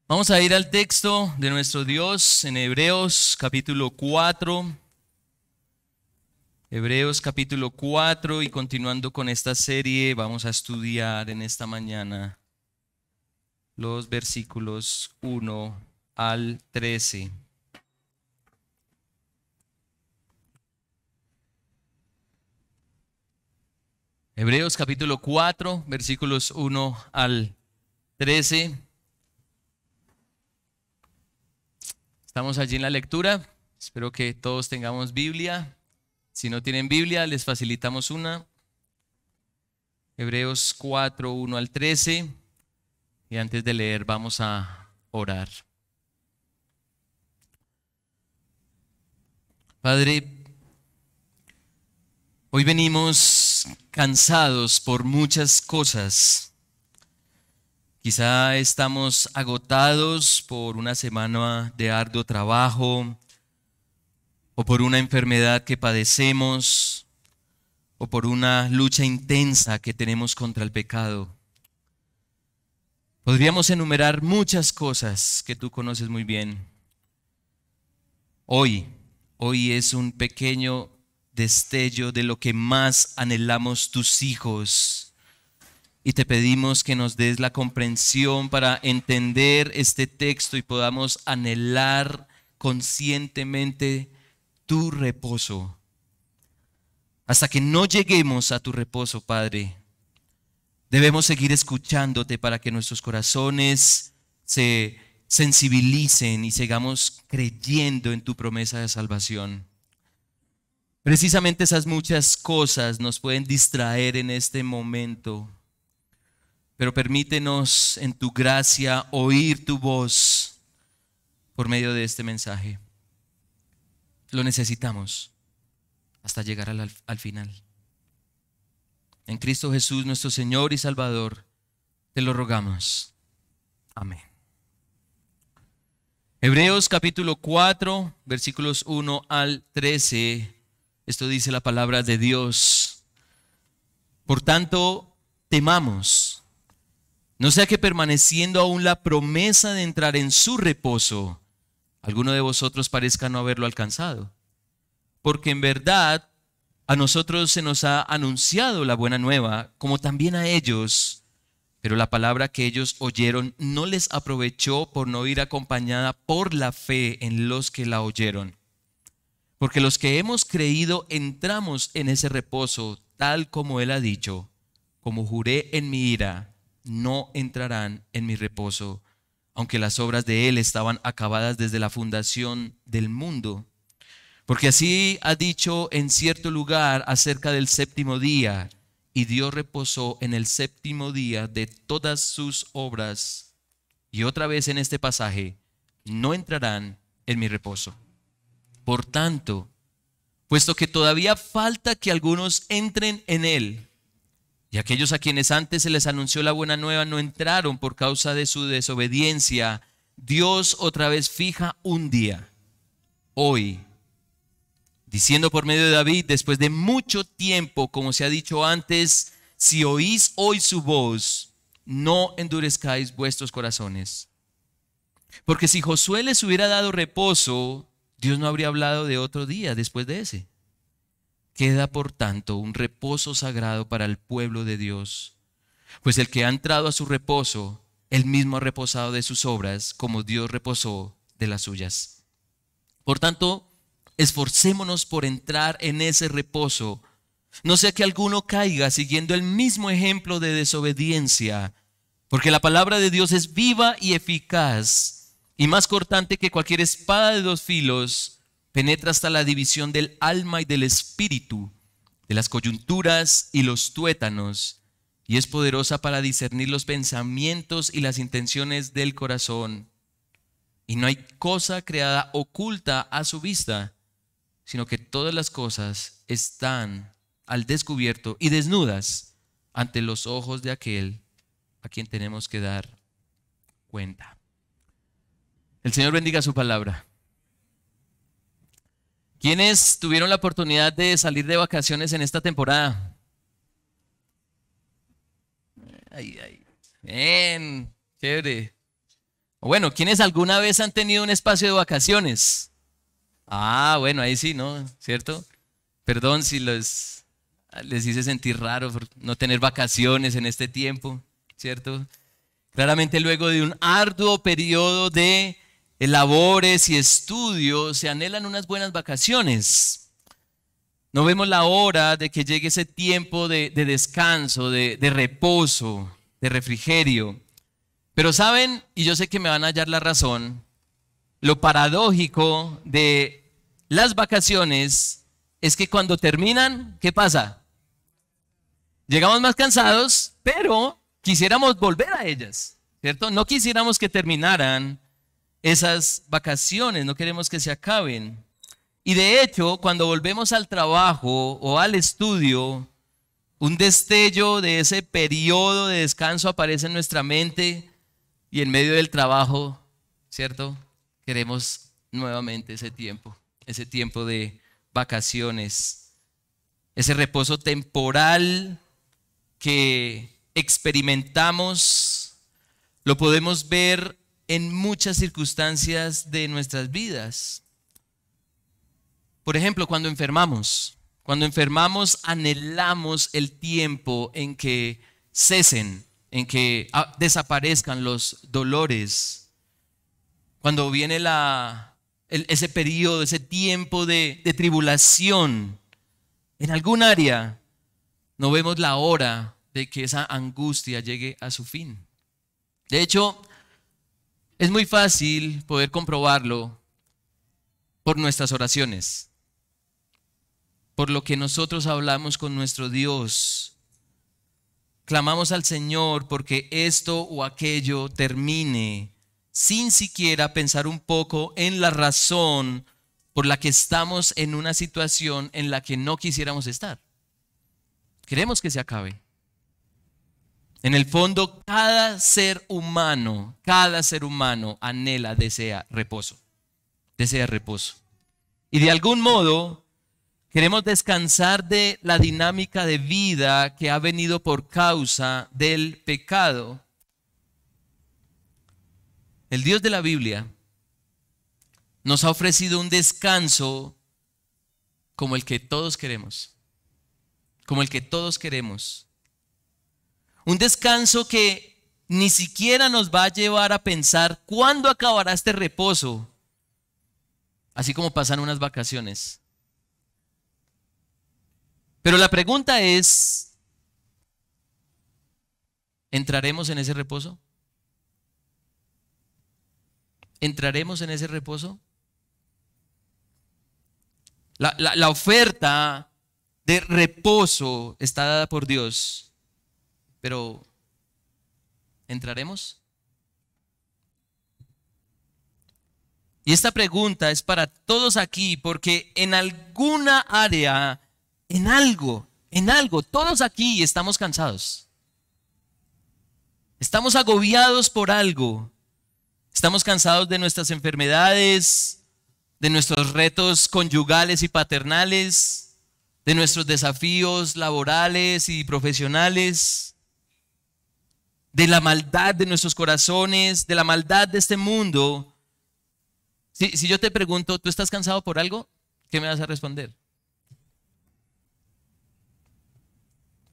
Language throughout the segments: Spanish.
Vamos a ir al texto de nuestro Dios en Hebreos capítulo 4. Hebreos capítulo 4 y continuando con esta serie vamos a estudiar en esta mañana los versículos 1 al 13. Hebreos capítulo 4, versículos 1 al 13. Estamos allí en la lectura. Espero que todos tengamos Biblia. Si no tienen Biblia, les facilitamos una. Hebreos 4, 1 al 13. Y antes de leer, vamos a orar. Padre, hoy venimos cansados por muchas cosas. Quizá estamos agotados por una semana de arduo trabajo, o por una enfermedad que padecemos, o por una lucha intensa que tenemos contra el pecado. Podríamos enumerar muchas cosas que tú conoces muy bien. Hoy es un pequeño destello de lo que más anhelamos tus hijos. Y te pedimos que nos des la comprensión para entender este texto y podamos anhelar conscientemente tu reposo. Hasta que no lleguemos a tu reposo, Padre, debemos seguir escuchándote para que nuestros corazones se sensibilicen y sigamos creyendo en tu promesa de salvación. Precisamente esas muchas cosas nos pueden distraer en este momento, pero permítenos en tu gracia oír tu voz por medio de este mensaje. Lo necesitamos hasta llegar al final. En Cristo Jesús, nuestro Señor y Salvador, te lo rogamos. Amén. Hebreos capítulo 4, versículos 1 al 13. Esto dice la palabra de Dios. Por tanto, temamos, no sea que permaneciendo aún la promesa de entrar en su reposo, alguno de vosotros parezca no haberlo alcanzado. Porque en verdad a nosotros se nos ha anunciado la buena nueva, como también a ellos. Pero la palabra que ellos oyeron no les aprovechó por no ir acompañada por la fe en los que la oyeron. Porque los que hemos creído entramos en ese reposo, tal como Él ha dicho, como juré en mi ira, no entrarán en mi reposo, aunque las obras de Él estaban acabadas desde la fundación del mundo. Porque así ha dicho en cierto lugar acerca del séptimo día, y Dios reposó en el séptimo día de todas sus obras. Y otra vez en este pasaje, no entrarán en mi reposo. Por tanto, puesto que todavía falta que algunos entren en él, y aquellos a quienes antes se les anunció la buena nueva no entraron por causa de su desobediencia, Dios otra vez fija un día, hoy, diciendo por medio de David, después de mucho tiempo, como se ha dicho antes, si oís hoy su voz, no endurezcáis vuestros corazones. Porque si Josué les hubiera dado reposo, Dios no habría hablado de otro día después de ese. Queda, por tanto, un reposo sagrado para el pueblo de Dios. Pues el que ha entrado a su reposo, él mismo ha reposado de sus obras, como Dios reposó de las suyas. Por tanto, esforcémonos por entrar en ese reposo, no sea que alguno caiga siguiendo el mismo ejemplo de desobediencia, porque la palabra de Dios es viva y eficaz, y más cortante que cualquier espada de dos filos, penetra hasta la división del alma y del espíritu, de las coyunturas y los tuétanos, y es poderosa para discernir los pensamientos y las intenciones del corazón. Y no hay cosa creada oculta a su vista, sino que todas las cosas están al descubierto y desnudas ante los ojos de aquel a quien tenemos que dar cuenta. El Señor bendiga su palabra. ¿Quiénes tuvieron la oportunidad de salir de vacaciones en esta temporada? Ay, ay. Bien, chévere. O bueno, ¿quiénes alguna vez han tenido un espacio de vacaciones? Ah, bueno, ahí sí, ¿no? ¿Cierto? Perdón si les hice sentir raro por no tener vacaciones en este tiempo, ¿cierto? Claramente luego de un arduo periodo de labores y estudios se anhelan unas buenas vacaciones. No vemos la hora de que llegue ese tiempo de descanso, de reposo, de refrigerio. Pero saben, y yo sé que me van a hallar la razón, lo paradójico de las vacaciones es que cuando terminan, ¿qué pasa? Llegamos más cansados, pero quisiéramos volver a ellas, ¿cierto? No quisiéramos que terminaran esas vacaciones, no queremos que se acaben. Y de hecho, cuando volvemos al trabajo o al estudio, un destello de ese periodo de descanso aparece en nuestra mente y en medio del trabajo, ¿cierto? Queremos nuevamente ese tiempo de vacaciones, ese reposo temporal que experimentamos, lo podemos ver en muchas circunstancias de nuestras vidas. Por ejemplo, cuando enfermamos anhelamos el tiempo en que cesen, en que desaparezcan los dolores. Cuando viene ese periodo, ese tiempo de tribulación en algún área, no vemos la hora de que esa angustia llegue a su fin. De hecho, es muy fácil poder comprobarlo por nuestras oraciones, por lo que nosotros hablamos con nuestro Dios. Clamamos al Señor porque esto o aquello termine, sin siquiera pensar un poco en la razón por la que estamos en una situación en la que no quisiéramos estar. Queremos que se acabe. En el fondo, cada ser humano anhela, desea reposo. Desea reposo. Y de algún modo queremos descansar de la dinámica de vida que ha venido por causa del pecado. El Dios de la Biblia nos ha ofrecido un descanso como el que todos queremos. Como el que todos queremos. Un descanso que ni siquiera nos va a llevar a pensar cuándo acabará este reposo, así como pasan unas vacaciones. Pero la pregunta es, ¿entraremos en ese reposo? ¿Entraremos en ese reposo? La oferta de reposo está dada por Dios, pero ¿entraremos? Y esta pregunta es para todos aquí, porque en alguna área, en algo, todos aquí estamos cansados. Estamos agobiados por algo. Estamos cansados de nuestras enfermedades, de nuestros retos conyugales y paternales, de nuestros desafíos laborales y profesionales, de la maldad de nuestros corazones, de la maldad de este mundo. Si yo te pregunto, ¿tú estás cansado por algo? ¿Qué me vas a responder?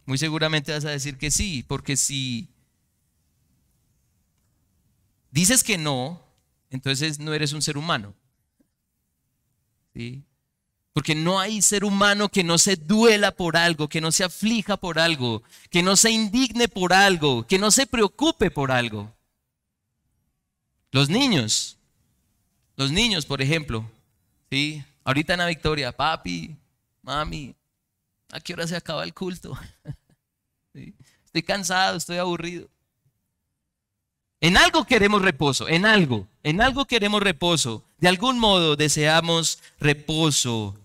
Muy seguramente vas a decir que sí, porque si dices que no, entonces no eres un ser humano. ¿Sí? Porque no hay ser humano que no se duela por algo, que no se aflija por algo, que no se indigne por algo, que no se preocupe por algo. Los niños, por ejemplo, ¿sí? Ahorita Ana Victoria, papi, mami, ¿a qué hora se acaba el culto? ¿Sí? Estoy cansado, estoy aburrido. En algo queremos reposo, en algo queremos reposo. De algún modo deseamos reposo.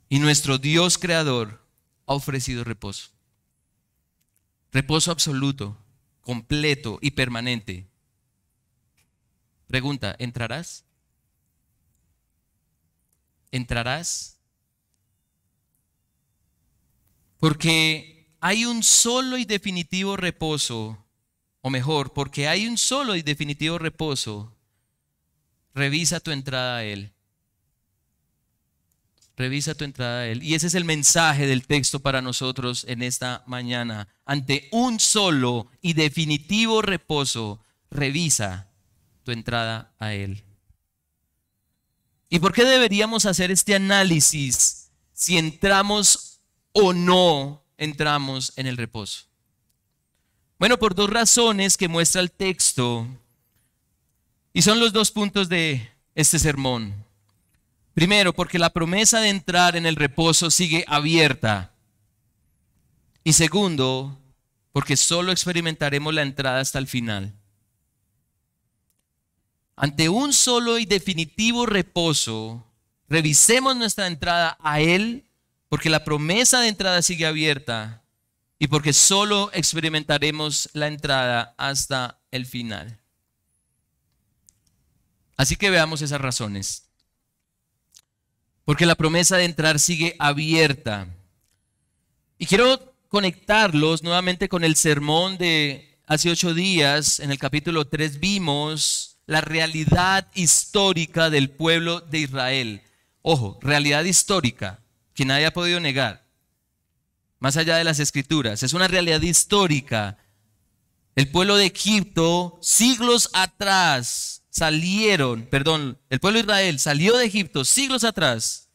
Y nuestro Dios creador ha ofrecido reposo. Reposo absoluto, completo y permanente. Pregunta, ¿entrarás? ¿Entrarás? Porque hay un solo y definitivo reposo o mejor, porque hay un solo y definitivo reposo, revisa tu entrada a Él. Revisa tu entrada a Él. Y ese es el mensaje del texto para nosotros en esta mañana. Ante un solo y definitivo reposo, revisa tu entrada a Él. ¿Y por qué deberíamos hacer este análisis si entramos o no entramos en el reposo? Bueno, por dos razones que muestra el texto, y son los dos puntos de este sermón. Primero, porque la promesa de entrar en el reposo sigue abierta. Y segundo, porque solo experimentaremos la entrada hasta el final. Ante un solo y definitivo reposo, revisemos nuestra entrada a Él, porque la promesa de entrada sigue abierta y porque solo experimentaremos la entrada hasta el final. Así que veamos esas razones. Porque la promesa de entrar sigue abierta. Y quiero conectarlos nuevamente con el sermón de hace 8 días. En el capítulo 3 vimos la realidad histórica del pueblo de Israel. Ojo, realidad histórica que nadie ha podido negar. Más allá de las escrituras, es una realidad histórica. El pueblo de Egipto, siglos atrás, el pueblo de Israel salió de Egipto siglos atrás,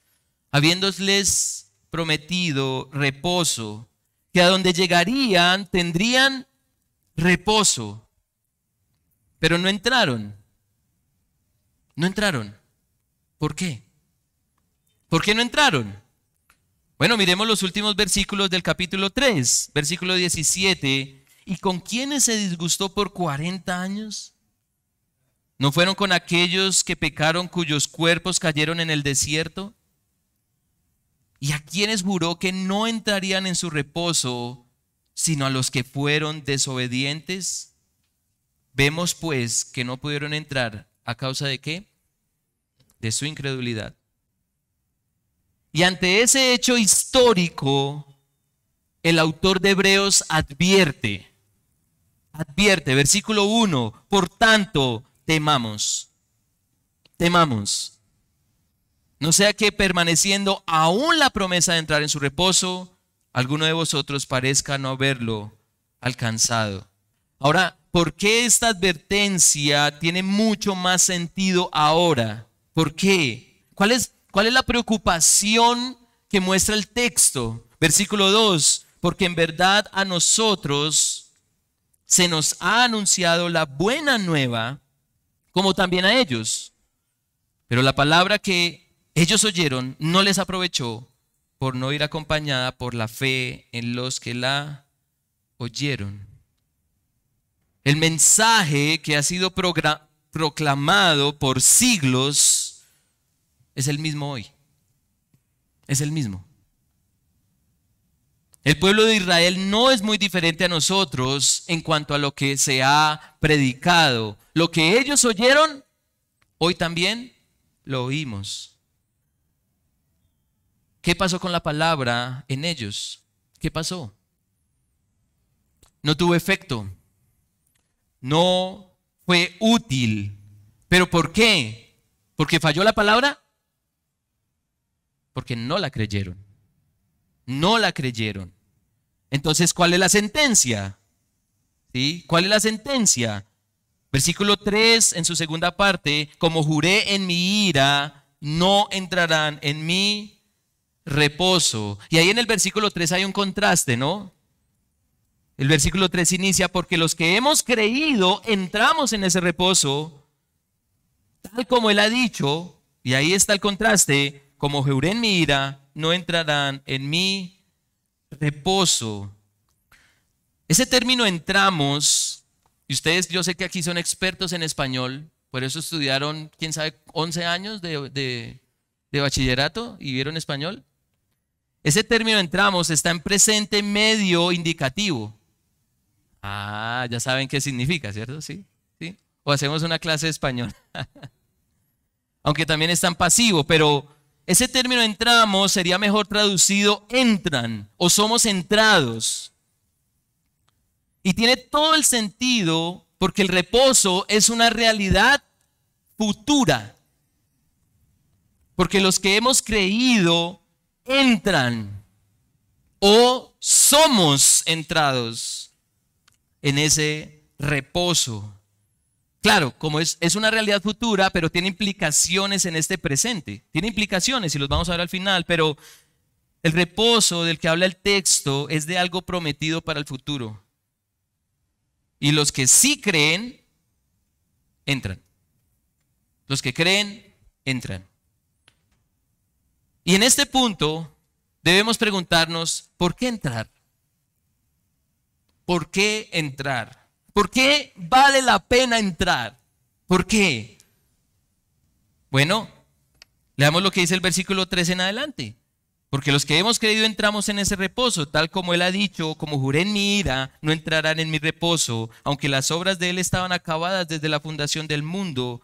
habiéndoles prometido reposo, que a donde llegarían tendrían reposo, pero no entraron. No entraron. ¿Por qué? ¿Por qué no entraron? Bueno, miremos los últimos versículos del capítulo 3, versículo 17. ¿Y con quiénes se disgustó por 40 años? ¿No fueron con aquellos que pecaron cuyos cuerpos cayeron en el desierto? ¿Y a quienes juró que no entrarían en su reposo, sino a los que fueron desobedientes? Vemos pues que no pudieron entrar ¿a causa de qué? De su incredulidad. Y ante ese hecho histórico, el autor de Hebreos advierte, versículo 1, por tanto, temamos, no sea que permaneciendo aún la promesa de entrar en su reposo, alguno de vosotros parezca no haberlo alcanzado. Ahora, ¿por qué esta advertencia tiene mucho más sentido ahora? ¿Por qué? ¿Cuál es la preocupación que muestra el texto? Versículo 2, porque en verdad a nosotros se nos ha anunciado la buena nueva, como también a ellos. Pero la palabra que ellos oyeron no les aprovechó por no ir acompañada por la fe en los que la oyeron. El mensaje que ha sido proclamado por siglos es el mismo hoy. Es el mismo. El pueblo de Israel no es muy diferente a nosotros en cuanto a lo que se ha predicado. Lo que ellos oyeron, hoy también lo oímos. ¿Qué pasó con la palabra en ellos? ¿Qué pasó? No tuvo efecto. No fue útil. ¿Pero por qué? ¿Porque falló la palabra? Porque no la creyeron. No la creyeron. Entonces, ¿cuál es la sentencia? ¿Sí? ¿Cuál es la sentencia? Versículo 3 en su segunda parte, como juré en mi ira, no entrarán en mi reposo. Y ahí en el versículo 3 hay un contraste, ¿no? El versículo 3 inicia, porque los que hemos creído entramos en ese reposo, tal como él ha dicho, y ahí está el contraste, como juré en mi ira, no entrarán en mi reposo. Ese término entramos, y ustedes yo sé que aquí son expertos en español, por eso estudiaron, quién sabe, 11 años de bachillerato y vieron español. Ese término entramos está en presente medio indicativo. Ah, ya saben qué significa, ¿cierto? Sí, sí. O hacemos una clase de español. Aunque también está en pasivo, pero ese término entramos sería mejor traducido entran o somos entrados. Y tiene todo el sentido porque el reposo es una realidad futura. Porque los que hemos creído entran o somos entrados en ese reposo. Claro, como es una realidad futura, pero tiene implicaciones en este presente. Tiene implicaciones y los vamos a ver al final, pero el reposo del que habla el texto es de algo prometido para el futuro. Y los que sí creen, entran. Los que creen, entran. Y en este punto debemos preguntarnos, ¿por qué entrar? ¿Por qué entrar? ¿Por qué vale la pena entrar? ¿Por qué? Bueno, leamos lo que dice el versículo 3 en adelante. Porque los que hemos creído entramos en ese reposo, tal como él ha dicho, como juré en mi ira, no entrarán en mi reposo, aunque las obras de él estaban acabadas desde la fundación del mundo.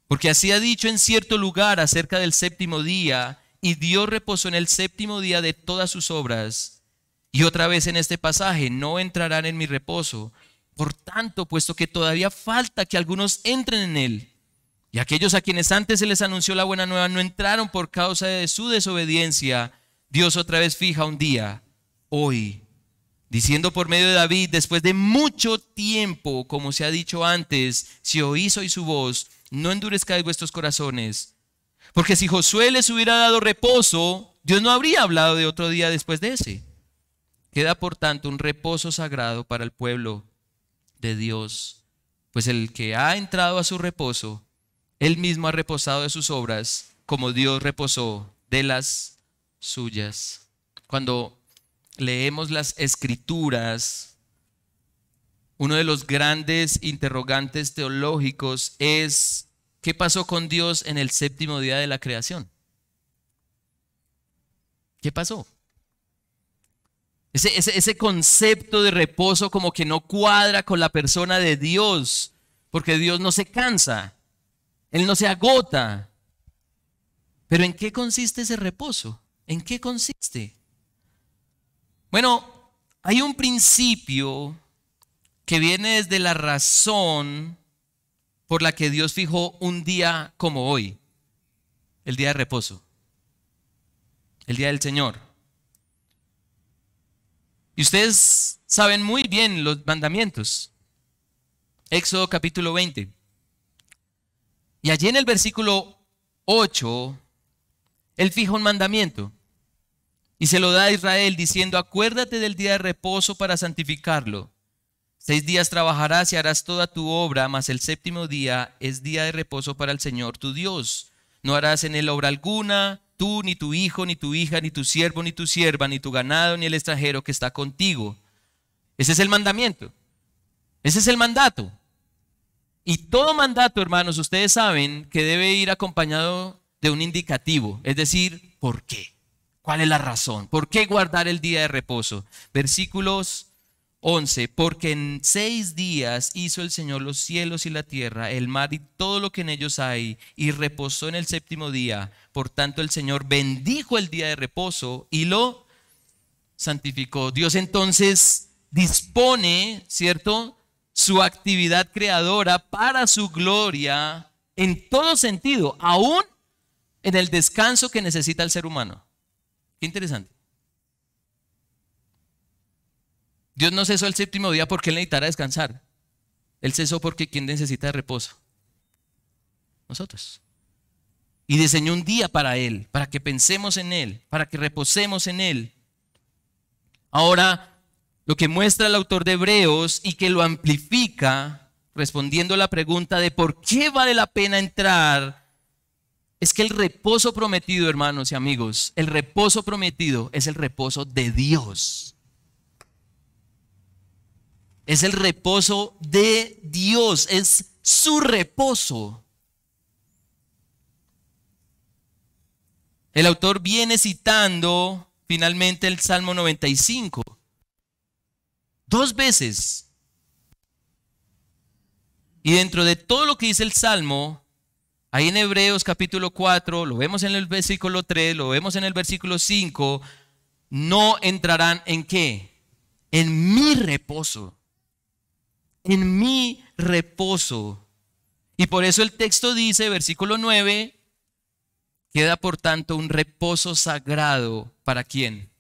Porque así ha dicho en cierto lugar acerca del séptimo día, y Dios reposó en el séptimo día de todas sus obras. Y otra vez en este pasaje, no entrarán en mi reposo. Por tanto, puesto que todavía falta que algunos entren en él, y aquellos a quienes antes se les anunció la buena nueva no entraron por causa de su desobediencia, Dios otra vez fija un día, hoy, diciendo por medio de David, después de mucho tiempo, como se ha dicho antes, si oís hoy su voz, no endurezcáis vuestros corazones. Porque si Josué les hubiera dado reposo, Dios no habría hablado de otro día después de ese. Queda por tanto un reposo sagrado para el pueblo de Dios, pues el que ha entrado a su reposo, él mismo ha reposado de sus obras, como Dios reposó de las suyas. Cuando leemos las escrituras, uno de los grandes interrogantes teológicos es ¿qué pasó con Dios en el séptimo día de la creación? ¿Qué pasó? Ese concepto de reposo como que no cuadra con la persona de Dios, porque Dios no se cansa, Él no se agota. Pero ¿en qué consiste ese reposo? ¿En qué consiste? Bueno, hay un principio que viene desde la razón por la que Dios fijó un día como hoy, el día de reposo, el día del Señor. Y ustedes saben muy bien los mandamientos. Éxodo capítulo 20. Y allí en el versículo 8, Él fija un mandamiento y se lo da a Israel diciendo, acuérdate del día de reposo para santificarlo. 6 días trabajarás y harás toda tu obra, mas el séptimo día es día de reposo para el Señor tu Dios. No harás en él obra alguna, tú, ni tu hijo, ni tu hija, ni tu siervo, ni tu sierva, ni tu ganado, ni el extranjero que está contigo. Ese es el mandamiento. Ese es el mandato. Y todo mandato, hermanos, ustedes saben que debe ir acompañado de un indicativo, es decir, ¿por qué? ¿Cuál es la razón? ¿Por qué guardar el día de reposo? Versículos 11, porque en 6 días hizo el Señor los cielos y la tierra, el mar y todo lo que en ellos hay, y reposó en el séptimo día. Por tanto, el Señor bendijo el día de reposo y lo santificó. Dios entonces dispone, ¿cierto?, su actividad creadora para su gloria en todo sentido, aún en el descanso que necesita el ser humano. Qué interesante. Dios no cesó el séptimo día porque Él necesitara descansar. Él cesó porque ¿quién necesita de reposo? Nosotros. Y diseñó un día para Él, para que pensemos en Él, para que reposemos en Él. Ahora, lo que muestra el autor de Hebreos y que lo amplifica, respondiendo a la pregunta de por qué vale la pena entrar, es que el reposo prometido, hermanos y amigos, el reposo prometido es el reposo de Dios. Es el reposo de Dios, es su reposo. El autor viene citando finalmente el Salmo 95. 2 veces. Y dentro de todo lo que dice el Salmo, ahí en Hebreos capítulo 4, lo vemos en el versículo 3, lo vemos en el versículo 5, no entrarán ¿en qué? En mi reposo. en mi reposo. Y por eso el texto dice, versículo 9, queda por tanto un reposo sagrado. ¿Para quién?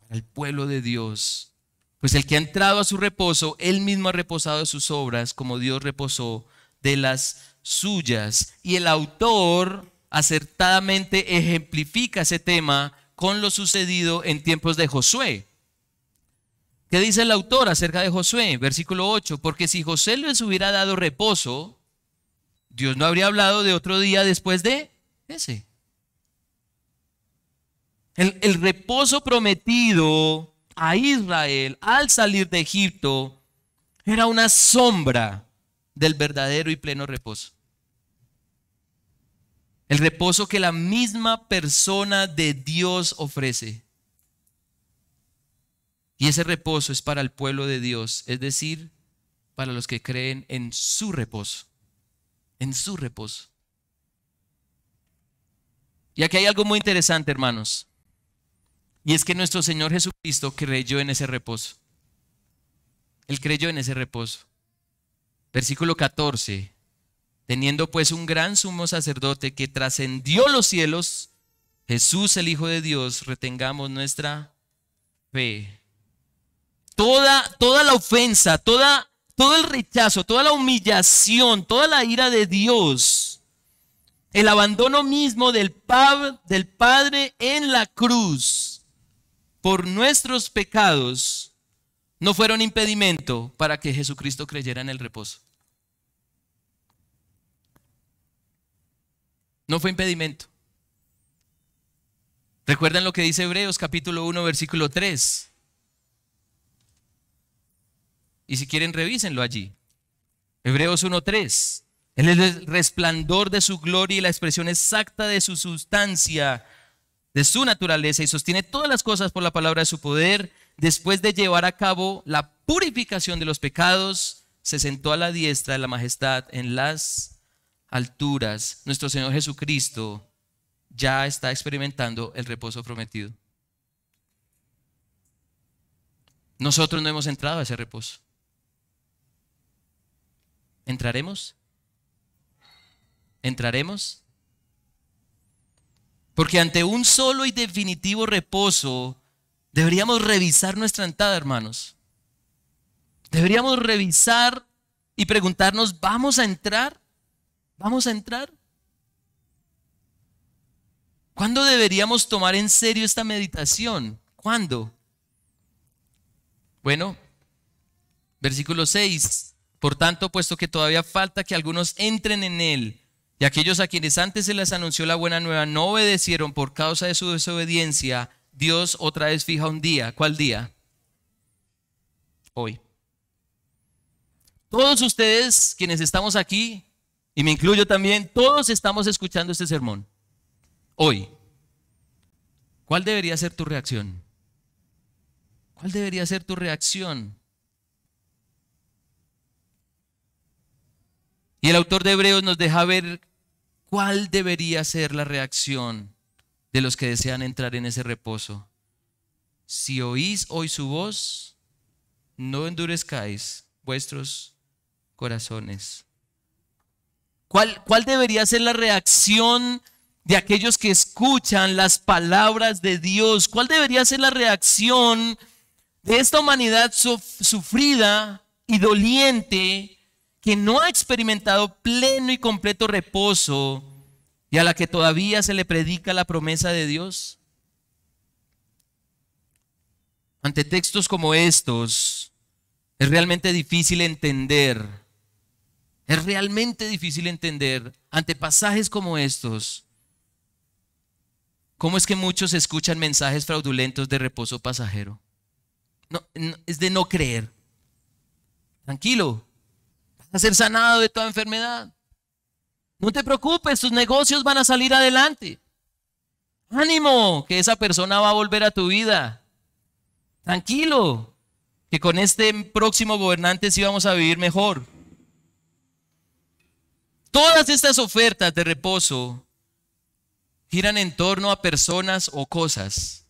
Para el pueblo de Dios. Pues el que ha entrado a su reposo, él mismo ha reposado de sus obras, como Dios reposó de las suyas. Y el autor acertadamente ejemplifica ese tema con lo sucedido en tiempos de Josué. ¿Qué dice el autor acerca de Josué? Versículo 8, porque si Josué les hubiera dado reposo, Dios no habría hablado de otro día después de ese. El reposo prometido a Israel al salir de Egipto era una sombra del verdadero y pleno reposo. El reposo que la misma persona de Dios ofrece. Y ese reposo es para el pueblo de Dios, es decir, para los que creen en su reposo. En su reposo. Y aquí hay algo muy interesante, hermanos. Y es que nuestro Señor Jesucristo creyó en ese reposo. Él creyó en ese reposo. Versículo 14. Teniendo pues un gran sumo sacerdote que trascendió los cielos, Jesús el Hijo de Dios, retengamos nuestra fe. Toda la ofensa, todo el rechazo, toda la humillación, toda la ira de Dios, el abandono mismo del Padre en la cruz por nuestros pecados, no fueron impedimento para que Jesucristo creyera en el reposo. No fue impedimento. ¿Recuerdan lo que dice Hebreos capítulo 1 versículo 3? Y si quieren revísenlo allí. Hebreos 1:3. Él es el resplandor de su gloria y la expresión exacta de su sustancia, de su naturaleza, y sostiene todas las cosas por la palabra de su poder. Después de llevar a cabo la purificación de los pecados, se sentó a la diestra de la majestad en las alturas. Nuestro Señor Jesucristo ya está experimentando el reposo prometido. Nosotros no hemos entrado a ese reposo. ¿Entraremos? ¿Entraremos? Porque ante un solo y definitivo reposo deberíamos revisar nuestra entrada, hermanos. Deberíamos revisar y preguntarnos, ¿vamos a entrar? ¿Vamos a entrar? ¿Cuándo deberíamos tomar en serio esta meditación? ¿Cuándo? Bueno, versículo 6. Por tanto, puesto que todavía falta que algunos entren en él, y aquellos a quienes antes se les anunció la buena nueva no obedecieron por causa de su desobediencia, Dios otra vez fija un día. ¿Cuál día? Hoy. Todos ustedes quienes estamos aquí, y me incluyo también, todos estamos escuchando este sermón. Hoy. ¿Cuál debería ser tu reacción? ¿Cuál debería ser tu reacción? Y el autor de Hebreos nos deja ver cuál debería ser la reacción de los que desean entrar en ese reposo. Si oís hoy su voz, no endurezcáis vuestros corazones. ¿Cuál debería ser la reacción de aquellos que escuchan las palabras de Dios? ¿Cuál debería ser la reacción de esta humanidad sufrida y doliente, que no ha experimentado pleno y completo reposo y a la que todavía se le predica la promesa de Dios? Ante textos como estos, es realmente difícil entender. Es realmente difícil entender, ante pasajes como estos, cómo es que muchos escuchan mensajes fraudulentos de reposo pasajero. Es de no creer. Tranquilo. A ser sanado de toda enfermedad. No te preocupes, tus negocios van a salir adelante. Ánimo, que esa persona va a volver a tu vida. Tranquilo, que con este próximo gobernante sí vamos a vivir mejor. Todas estas ofertas de reposo giran en torno a personas o cosas.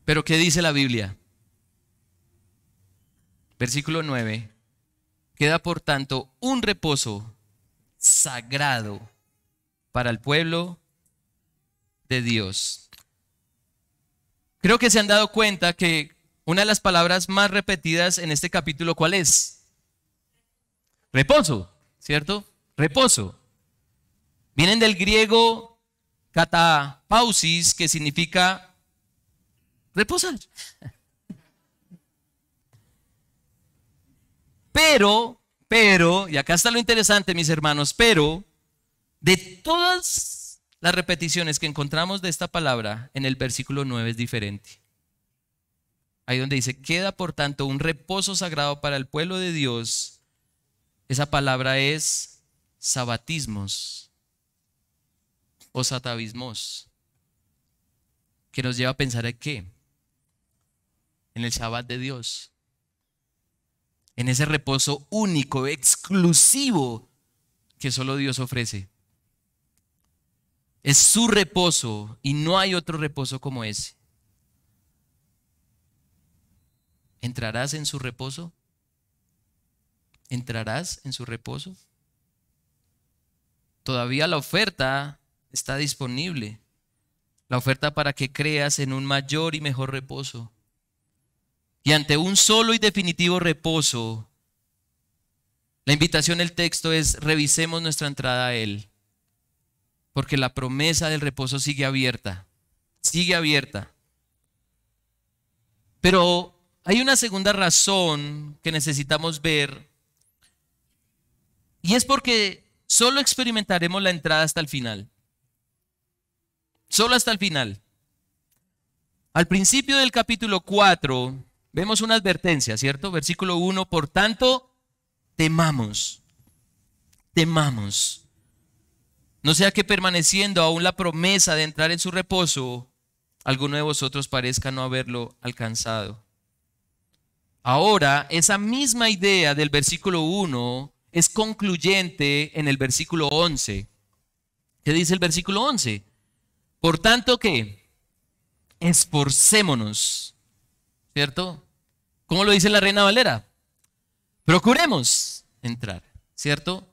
Pero ¿qué dice la Biblia? Versículo 9. Queda por tanto un reposo sagrado para el pueblo de Dios. Creo que se han dado cuenta que una de las palabras más repetidas en este capítulo, ¿cuál es? Reposo, ¿cierto? Reposo. Vienen del griego katapausis, que significa reposar. Pero, y acá está lo interesante, mis hermanos, pero de todas las repeticiones que encontramos de esta palabra, en el versículo 9 es diferente. Ahí donde dice, queda por tanto un reposo sagrado para el pueblo de Dios. Esa palabra es sabatismos o satavismos, que nos lleva a pensar en qué, en el Shabbat de Dios, en ese reposo único, exclusivo que solo Dios ofrece. Es su reposo y no hay otro reposo como ese. ¿Entrarás en su reposo? ¿Entrarás en su reposo? Todavía la oferta está disponible. La oferta para que creas en un mayor y mejor reposo. Y ante un solo y definitivo reposo, la invitación del texto es: revisemos nuestra entrada a Él. Porque la promesa del reposo sigue abierta. Sigue abierta. Pero hay una segunda razón que necesitamos ver. Y es porque solo experimentaremos la entrada hasta el final. Solo hasta el final. Al principio del capítulo 4 vemos una advertencia, ¿cierto? Versículo 1, por tanto, temamos. Temamos. No sea que permaneciendo aún la promesa de entrar en su reposo, alguno de vosotros parezca no haberlo alcanzado. Ahora, esa misma idea del versículo 1 es concluyente en el versículo 11. ¿Qué dice el versículo 11? Por tanto, ¿qué? Esforcémonos, ¿cierto? ¿Cómo lo dice la Reina Valera? Procuremos entrar, ¿cierto?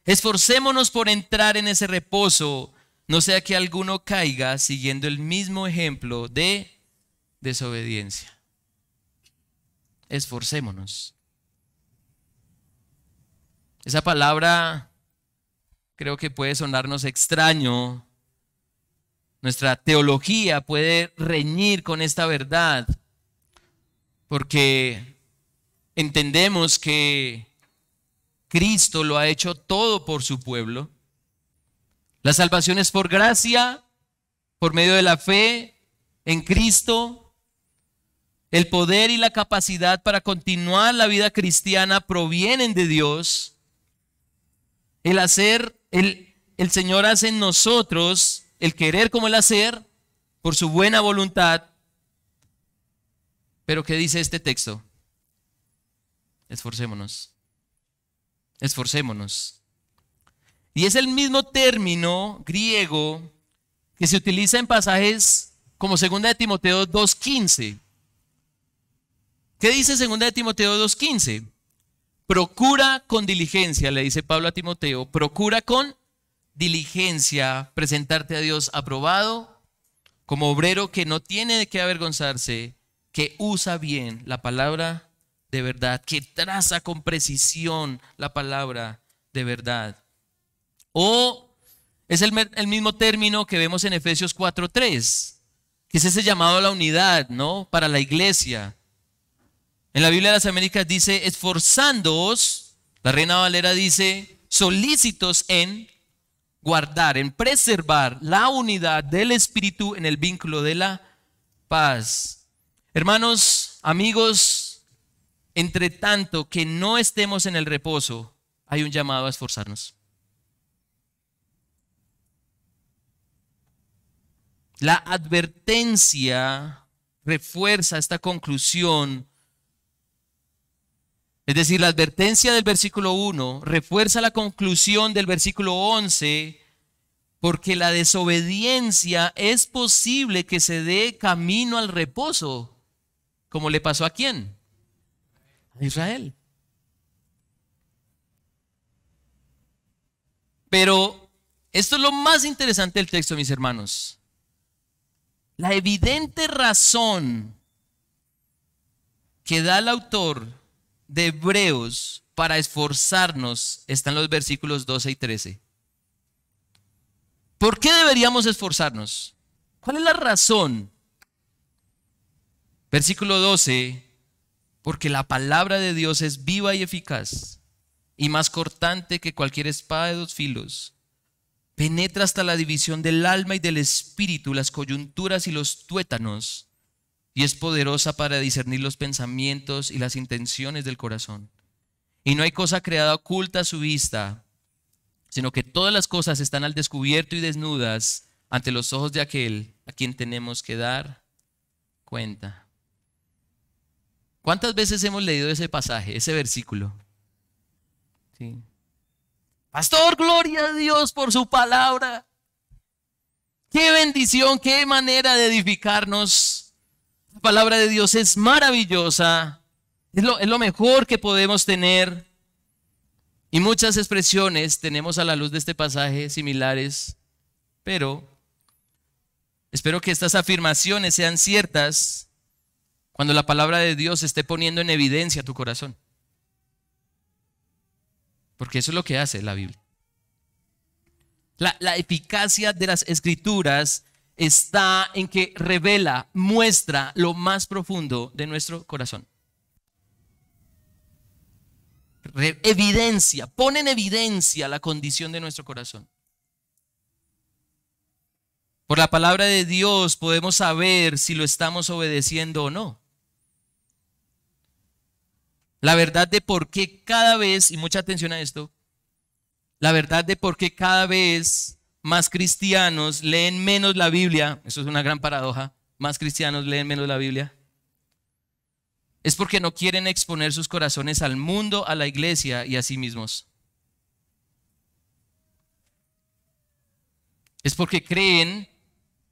Esforcémonos por entrar en ese reposo, no sea que alguno caiga siguiendo el mismo ejemplo de desobediencia. Esforcémonos. Esa palabra creo que puede sonarnos extraño. Nuestra teología puede reñir con esta verdad, porque entendemos que Cristo lo ha hecho todo por su pueblo. La salvación es por gracia, por medio de la fe en Cristo. El poder y la capacidad para continuar la vida cristiana provienen de Dios. El Señor hace en nosotros el querer como el hacer por su buena voluntad. Pero ¿qué dice este texto? Esforcémonos. Esforcémonos. Y es el mismo término griego que se utiliza en pasajes como 2 de Timoteo 2:15. ¿Qué dice 2 de Timoteo 2:15? Procura con diligencia, le dice Pablo a Timoteo, procura con diligencia presentarte a Dios aprobado, como obrero que no tiene de qué avergonzarse, que usa bien la palabra de verdad, que traza con precisión la palabra de verdad. O es el mismo término que vemos en Efesios 4:3, que es ese llamado a la unidad, ¿no? Para la iglesia. En la Biblia de las Américas dice, esforzándoos, la Reina Valera dice, solícitos en guardar, en preservar la unidad del Espíritu en el vínculo de la paz. Hermanos, amigos, entre tanto que no estemos en el reposo, hay un llamado a esforzarnos. La advertencia refuerza esta conclusión. Es decir, la advertencia del versículo 1 refuerza la conclusión del versículo 11, porque la desobediencia es posible que se dé camino al reposo. ¿Como le pasó a quién? a Israel. Pero esto es lo más interesante del texto, mis hermanos. La evidente razón que da el autor de Hebreos para esforzarnos está en los versículos 12 y 13. ¿Por qué deberíamos esforzarnos? ¿Cuál es la razón? Versículo 12, porque la palabra de Dios es viva y eficaz y más cortante que cualquier espada de dos filos. Penetra hasta la división del alma y del espíritu, las coyunturas y los tuétanos, y es poderosa para discernir los pensamientos y las intenciones del corazón. Y no hay cosa creada oculta a su vista, sino que todas las cosas están al descubierto y desnudas ante los ojos de aquel a quien tenemos que dar cuenta. ¿Cuántas veces hemos leído ese pasaje, ese versículo? Sí. Pastor, gloria a Dios por su palabra. Qué bendición, qué manera de edificarnos. La palabra de Dios es maravillosa. Es lo mejor que podemos tener. Y muchas expresiones tenemos a la luz de este pasaje similares. Pero espero que estas afirmaciones sean ciertas cuando la palabra de Dios esté poniendo en evidencia tu corazón. Porque eso es lo que hace la Biblia. La eficacia de las Escrituras está en que revela, muestra lo más profundo de nuestro corazón. Evidencia, pone en evidencia la condición de nuestro corazón. Por la palabra de Dios podemos saber si lo estamos obedeciendo o no. La verdad de por qué cada vez, y mucha atención a esto, la verdad de por qué cada vez más cristianos leen menos la Biblia, eso es una gran paradoja, más cristianos leen menos la Biblia, es porque no quieren exponer sus corazones al mundo, a la iglesia y a sí mismos. Es porque creen,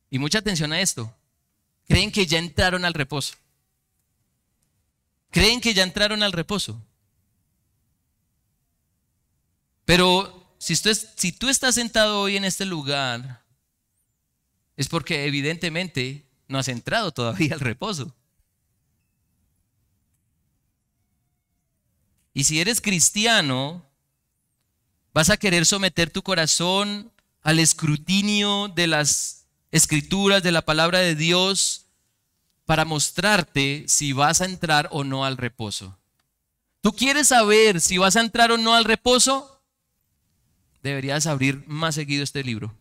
y mucha atención a esto, creen que ya entraron al reposo. Creen que ya entraron al reposo. Pero si tú estás sentado hoy en este lugar, es porque evidentemente no has entrado todavía al reposo. Y si eres cristiano, vas a querer someter tu corazón al escrutinio de las Escrituras, de la palabra de Dios, para mostrarte si vas a entrar o no al reposo. ¿Tú quieres saber si vas a entrar o no al reposo? Deberías abrir más seguido este libro.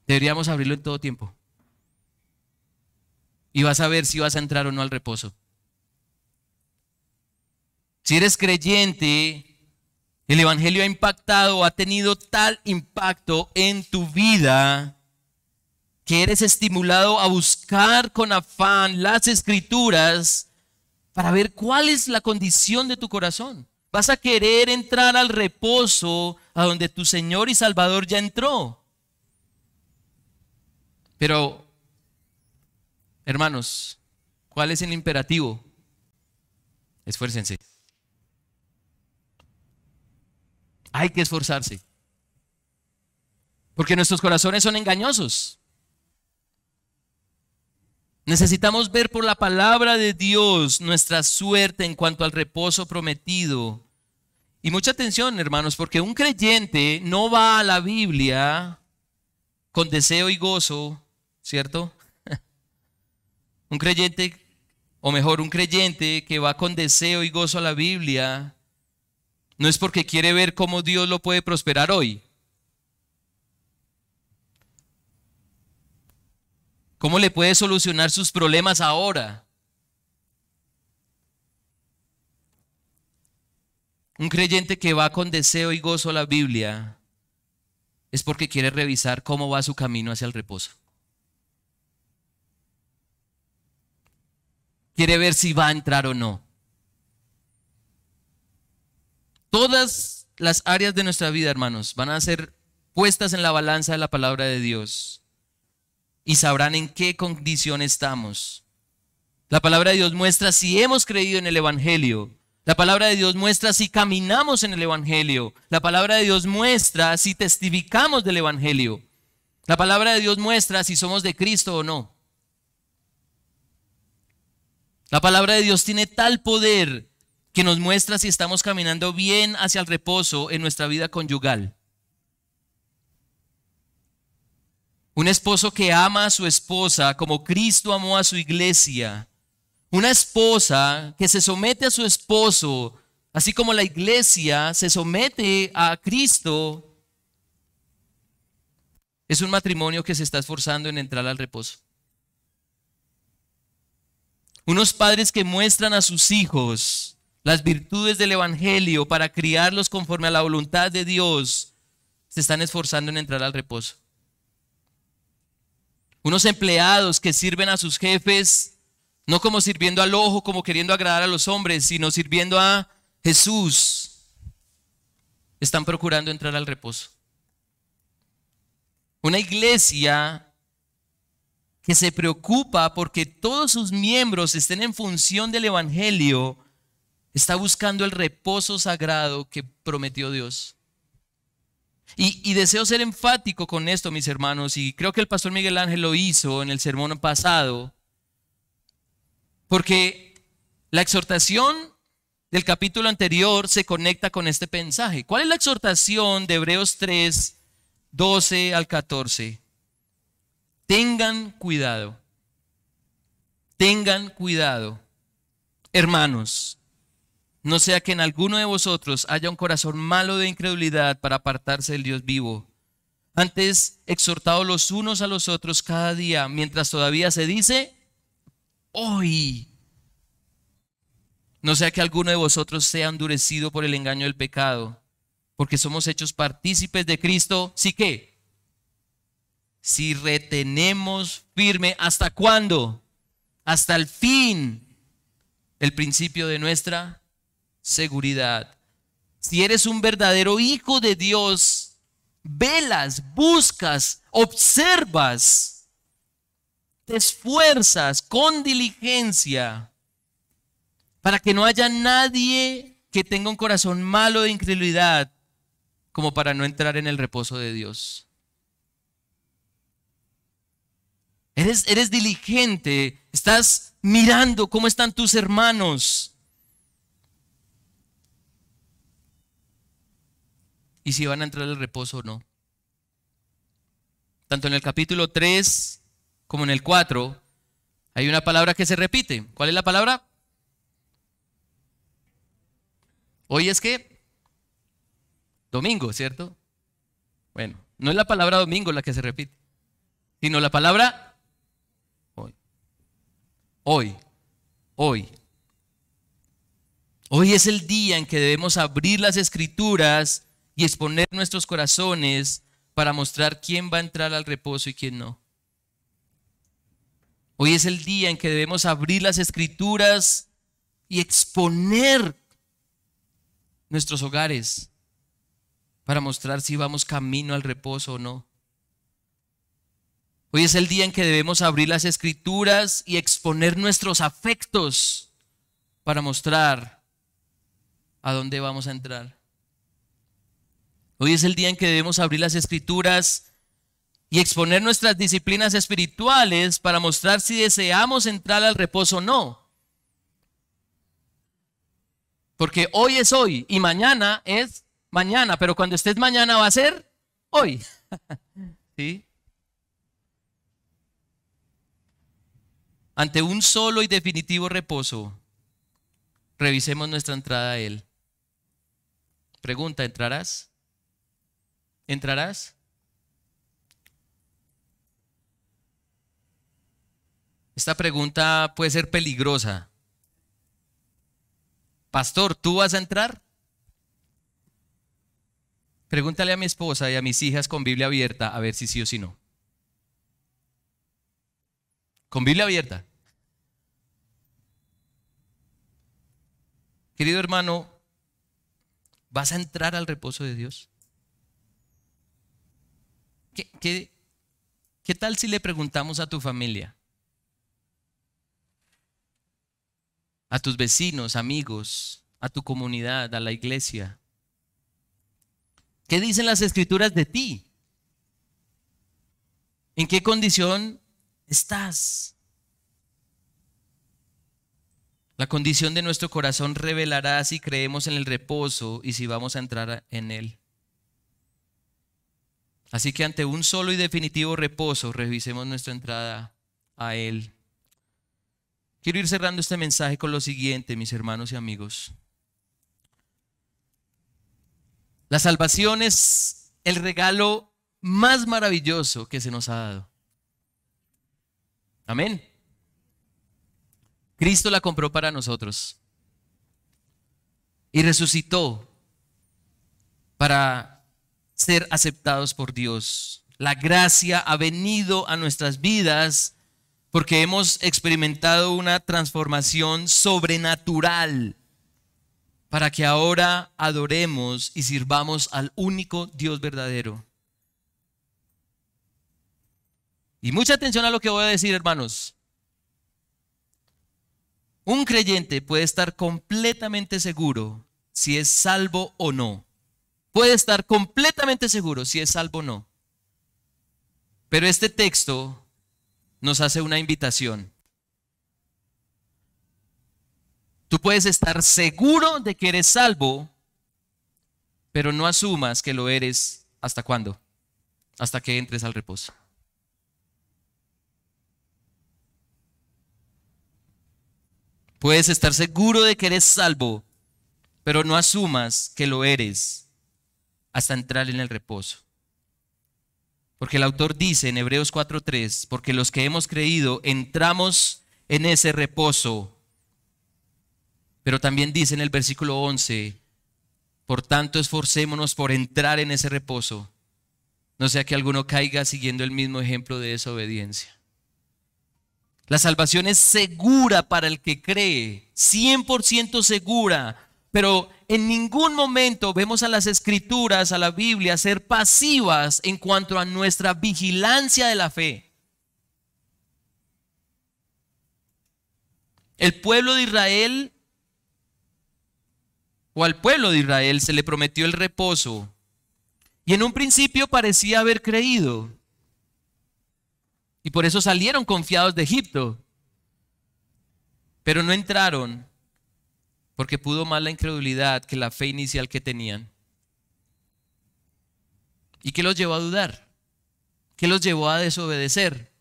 Deberíamos abrirlo en todo tiempo. Y vas a ver si vas a entrar o no al reposo. Si eres creyente, el evangelio ha impactado, ha tenido tal impacto en tu vida que eres estimulado a buscar con afán las Escrituras para ver cuál es la condición de tu corazón. Vas a querer entrar al reposo a donde tu Señor y Salvador ya entró. Pero, hermanos, ¿cuál es el imperativo? Esfuércense. Hay que esforzarse. Porque nuestros corazones son engañosos. Necesitamos ver por la palabra de Dios nuestra suerte en cuanto al reposo prometido. Y mucha atención, hermanos, porque un creyente no va a la Biblia con deseo y gozo, ¿cierto? Un creyente, o mejor, un creyente que va con deseo y gozo a la Biblia, no es porque quiere ver cómo Dios lo puede prosperar hoy. ¿Cómo le puede solucionar sus problemas ahora? Un creyente que va con deseo y gozo a la Biblia es porque quiere revisar cómo va su camino hacia el reposo. Quiere ver si va a entrar o no. Todas las áreas de nuestra vida, hermanos, van a ser puestas en la balanza de la palabra de Dios y sabrán en qué condición estamos. La palabra de Dios muestra si hemos creído en el Evangelio. La palabra de Dios muestra si caminamos en el Evangelio. La palabra de Dios muestra si testificamos del Evangelio. La palabra de Dios muestra si somos de Cristo o no. La palabra de Dios tiene tal poder que nos muestra si estamos caminando bien hacia el reposo en nuestra vida conyugal. Un esposo que ama a su esposa como Cristo amó a su iglesia. Una esposa que se somete a su esposo, así como la iglesia se somete a Cristo, es un matrimonio que se está esforzando en entrar al reposo. Unos padres que muestran a sus hijos las virtudes del Evangelio para criarlos conforme a la voluntad de Dios, se están esforzando en entrar al reposo. Unos empleados que sirven a sus jefes no como sirviendo al ojo, como queriendo agradar a los hombres, sino sirviendo a Jesús, están procurando entrar al reposo. Una iglesia que se preocupa porque todos sus miembros estén en función del Evangelio, está buscando el reposo sagrado que prometió Dios. Y deseo ser enfático con esto, mis hermanos, y creo que el pastor Miguel Ángel lo hizo en el sermón pasado, porque la exhortación del capítulo anterior se conecta con este mensaje. ¿Cuál es la exhortación de Hebreos 3, 12 al 14? Tengan cuidado, hermanos, no sea que en alguno de vosotros haya un corazón malo de incredulidad para apartarse del Dios vivo. Antes, exhortados los unos a los otros cada día, mientras todavía se dice hoy. No sea que alguno de vosotros sea endurecido por el engaño del pecado, porque somos hechos partícipes de Cristo. ¿Sí qué? Si retenemos firme, ¿hasta cuándo? Hasta el fin, el principio de nuestra seguridad. Si eres un verdadero hijo de Dios, velas, buscas, observas, te esfuerzas con diligencia para que no haya nadie que tenga un corazón malo de incredulidad como para no entrar en el reposo de Dios. Eres diligente, estás mirando cómo están tus hermanos. Y si van a entrar al reposo o no. Tanto en el capítulo 3 como en el 4 hay una palabra que se repite. ¿Cuál es la palabra? Hoy es que domingo, ¿cierto? Bueno, no es la palabra domingo la que se repite, sino la palabra hoy. Hoy, hoy. Hoy es el día en que debemos abrir las escrituras y exponer nuestros corazones para mostrar quién va a entrar al reposo y quién no. Hoy es el día en que debemos abrir las escrituras y exponer nuestros hogares para mostrar si vamos camino al reposo o no. Hoy es el día en que debemos abrir las escrituras y exponer nuestros afectos para mostrar a dónde vamos a entrar. Hoy es el día en que debemos abrir las escrituras y exponer nuestras disciplinas espirituales para mostrar si deseamos entrar al reposo o no. Porque hoy es hoy y mañana es mañana, pero cuando estés mañana va a ser hoy. ¿Sí? Ante un solo y definitivo reposo, revisemos nuestra entrada a Él. Pregunta, ¿entrarás? ¿Entrarás? Esta pregunta puede ser peligrosa. Pastor, ¿tú vas a entrar? Pregúntale a mi esposa y a mis hijas con Biblia abierta a ver si sí o si no. Con Biblia abierta. Querido hermano, ¿vas a entrar al reposo de Dios? ¿Qué tal si le preguntamos a tu familia? a tus vecinos, amigos, a tu comunidad, a la iglesia? ¿Qué dicen las Escrituras de ti? ¿En qué condición estás? La condición de nuestro corazón revelará si creemos en el reposo y si vamos a entrar en él. Así que ante un solo y definitivo reposo, revisemos nuestra entrada a él. Quiero ir cerrando este mensaje con lo siguiente, mis hermanos y amigos. La salvación es el regalo más maravilloso que se nos ha dado. Amén. Cristo la compró para nosotros y resucitó para ser aceptados por Dios. La gracia ha venido a nuestras vidas porque hemos experimentado una transformación sobrenatural para que ahora adoremos y sirvamos al único Dios verdadero. Y mucha atención a lo que voy a decir, hermanos. Un creyente puede estar completamente seguro si es salvo o no. Puede estar completamente seguro si es salvo o no. Pero este texto nos hace una invitación. Tú puedes estar seguro de que eres salvo, pero no asumas que lo eres. ¿Hasta cuándo? Hasta que entres al reposo. Puedes estar seguro de que eres salvo, pero no asumas que lo eres hasta entrar en el reposo. Porque el autor dice en Hebreos 4:3, porque los que hemos creído entramos en ese reposo. Pero también dice en el versículo 11, por tanto esforcémonos por entrar en ese reposo, no sea que alguno caiga siguiendo el mismo ejemplo de desobediencia. La salvación es segura para el que cree, 100% segura, pero en ningún momento vemos a las Escrituras, a la Biblia, ser pasivas en cuanto a nuestra vigilancia de la fe. El pueblo de Israel, o al pueblo de Israel se le prometió el reposo, y en un principio parecía haber creído. Y por eso salieron confiados de Egipto. Pero no entraron porque pudo más la incredulidad que la fe inicial que tenían. ¿Y qué los llevó a dudar? ¿Qué los llevó a desobedecer?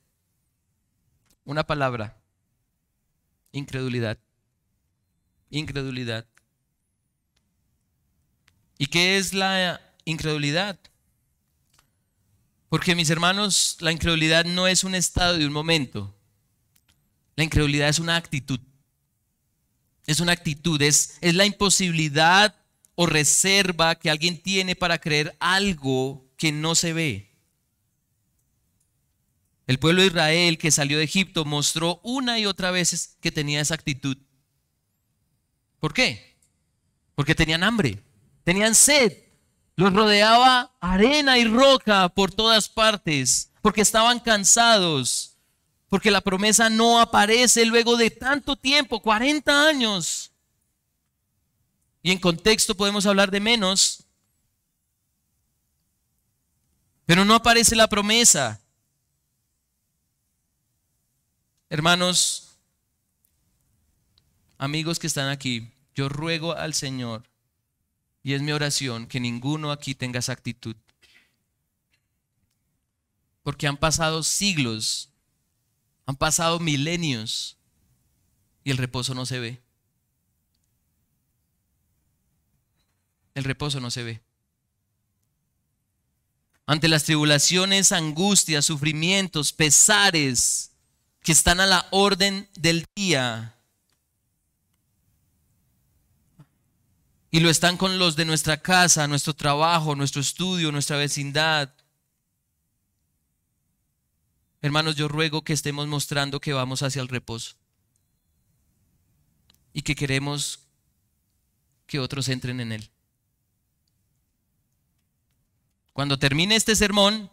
Una palabra: incredulidad. Incredulidad. ¿Y qué es la incredulidad? Porque, mis hermanos, la incredulidad no es un estado de un momento. La incredulidad es una actitud. Es una actitud, es la imposibilidad o reserva que alguien tiene para creer algo que no se ve. El pueblo de Israel que salió de Egipto mostró una y otra vez que tenía esa actitud. ¿Por qué? Porque tenían hambre, tenían sed. Los rodeaba arena y roca por todas partes, porque estaban cansados, porque la promesa no aparece luego de tanto tiempo, 40 años. Y en contexto podemos hablar de menos, pero no aparece la promesa. Hermanos, amigos que están aquí, yo ruego al Señor, y es mi oración, que ninguno aquí tenga esa actitud. Porque han pasado siglos, han pasado milenios y el reposo no se ve. El reposo no se ve. Ante las tribulaciones, angustias, sufrimientos, pesares que están a la orden del día, y lo están con los de nuestra casa, nuestro trabajo, nuestro estudio, nuestra vecindad. Hermanos, yo ruego que estemos mostrando que vamos hacia el reposo y que queremos que otros entren en él. Cuando termine este sermón,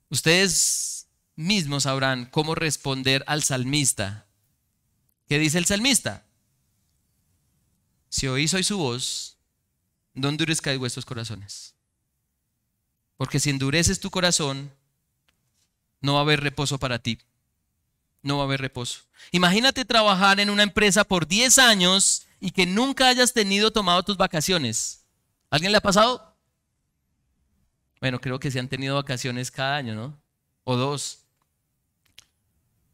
ustedes mismos sabrán cómo responder al salmista ¿Qué dice el salmista? Si oís hoy su voz, no endurezcáis vuestros corazones. Porque si endureces tu corazón, no va a haber reposo para ti. No va a haber reposo. Imagínate trabajar en una empresa por 10 años y que nunca hayas tomado tus vacaciones. ¿Alguien le ha pasado? Bueno, creo que se han tenido vacaciones cada año, ¿no? O 2.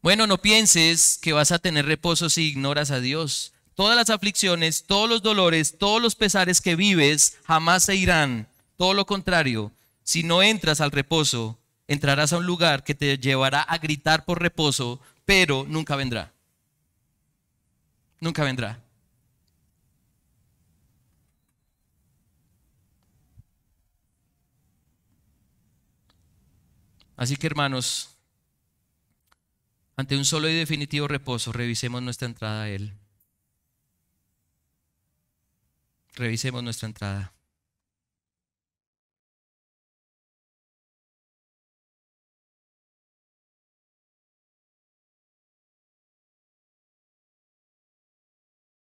Bueno, no pienses que vas a tener reposo si ignoras a Dios. Todas las aflicciones, todos los dolores, todos los pesares que vives jamás se irán. Todo lo contrario, si no entras al reposo, entrarás a un lugar que te llevará a gritar por reposo, pero nunca vendrá. Nunca vendrá. Así que hermanos, ante un solo y definitivo reposo, revisemos nuestra entrada a Él. Revisemos nuestra entrada.